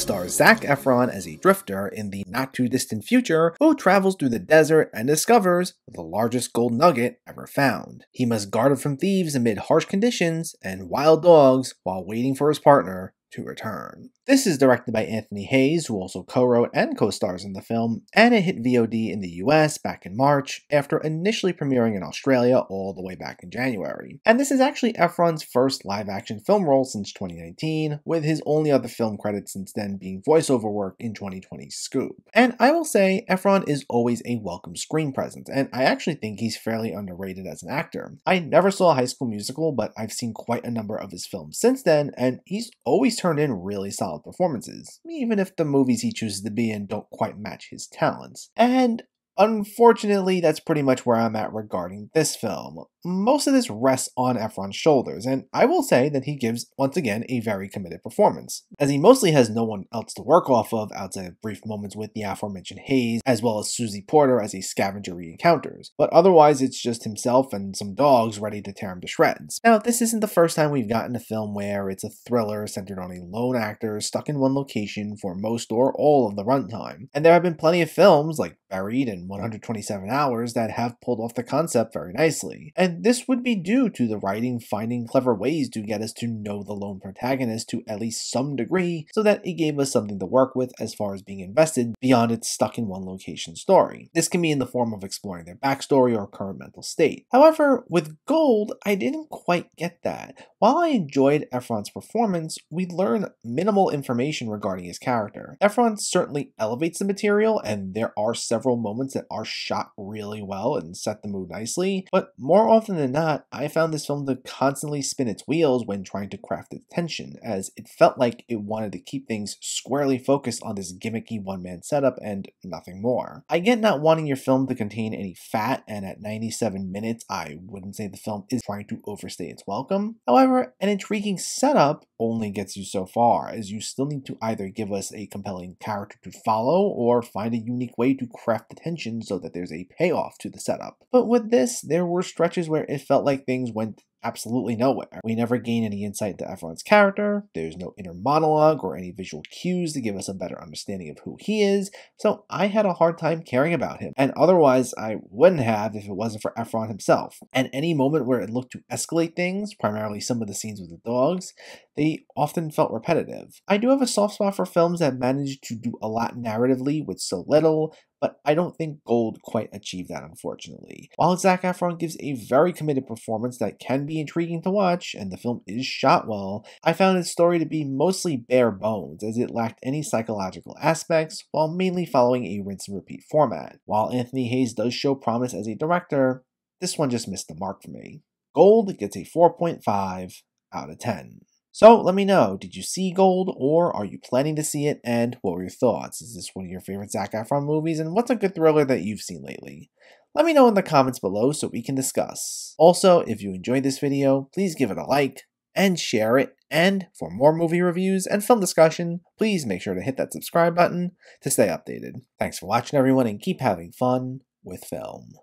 stars Zac Efron as a drifter in the not-too-distant future who travels through the desert and discovers the largest gold nugget ever found. He must guard it from thieves amid harsh conditions and wild dogs while waiting for his partner to return. This is directed by Anthony Hayes, who also co-wrote and co-stars in the film, and it hit VOD in the US back in March after initially premiering in Australia all the way back in January. And this is actually Efron's first live-action film role since 2019, with his only other film credit since then being voiceover work in 2020's Scoop. And I will say, Efron is always a welcome screen presence, and I actually think he's fairly underrated as an actor. I never saw High School Musical, but I've seen quite a number of his films since then, and he's always turned in really solid performances, even if the movies he chooses to be in don't quite match his talents. And unfortunately, that's pretty much where I'm at regarding this film. Most of this rests on Efron's shoulders, and I will say that he gives, once again, a very committed performance, as he mostly has no one else to work off of outside of brief moments with the aforementioned Hayes, as well as Susie Porter as a scavenger he encounters. But otherwise, it's just himself and some dogs ready to tear him to shreds. Now, this isn't the first time we've gotten a film where it's a thriller centered on a lone actor stuck in one location for most or all of the runtime. And there have been plenty of films, like Buried and 127 Hours, that have pulled off the concept very nicely. And this would be due to the writing finding clever ways to get us to know the lone protagonist to at least some degree, so that it gave us something to work with as far as being invested beyond its stuck in one location story. This can be in the form of exploring their backstory or current mental state. However, with Gold, I didn't quite get that. While I enjoyed Efron's performance, we learn minimal information regarding his character. Efron certainly elevates the material, and there are several moments that are shot really well and set the mood nicely, but more often than not, I found this film to constantly spin its wheels when trying to craft its tension, as it felt like it wanted to keep things squarely focused on this gimmicky one-man setup and nothing more. I get not wanting your film to contain any fat, and at 97 minutes, I wouldn't say the film is trying to overstay its welcome. However, an intriguing setup only gets you so far, as you still need to either give us a compelling character to follow or find a unique way to craft the tension so that there's a payoff to the setup. But with this, there were stretches where it felt like things went absolutely nowhere. We never gain any insight into Efron's character, there's no inner monologue or any visual cues to give us a better understanding of who he is, so I had a hard time caring about him, and otherwise I wouldn't have if it wasn't for Efron himself. And any moment where it looked to escalate things, primarily some of the scenes with the dogs, they often felt repetitive. I do have a soft spot for films that manage to do a lot narratively with so little, but I don't think Gold quite achieved that, unfortunately. While Zac Efron gives a very committed performance that can be intriguing to watch, and the film is shot well, I found its story to be mostly bare bones, as it lacked any psychological aspects, while mainly following a rinse-and-repeat format. While Anthony Hayes does show promise as a director, this one just missed the mark for me. Gold gets a 4.5 out of 10. So let me know, did you see Gold, or are you planning to see it, and what were your thoughts? Is this one of your favorite Zac Efron movies, and what's a good thriller that you've seen lately? Let me know in the comments below so we can discuss. Also, if you enjoyed this video, please give it a like, and share it, and for more movie reviews and film discussion, please make sure to hit that subscribe button to stay updated. Thanks for watching everyone, and keep having fun with film.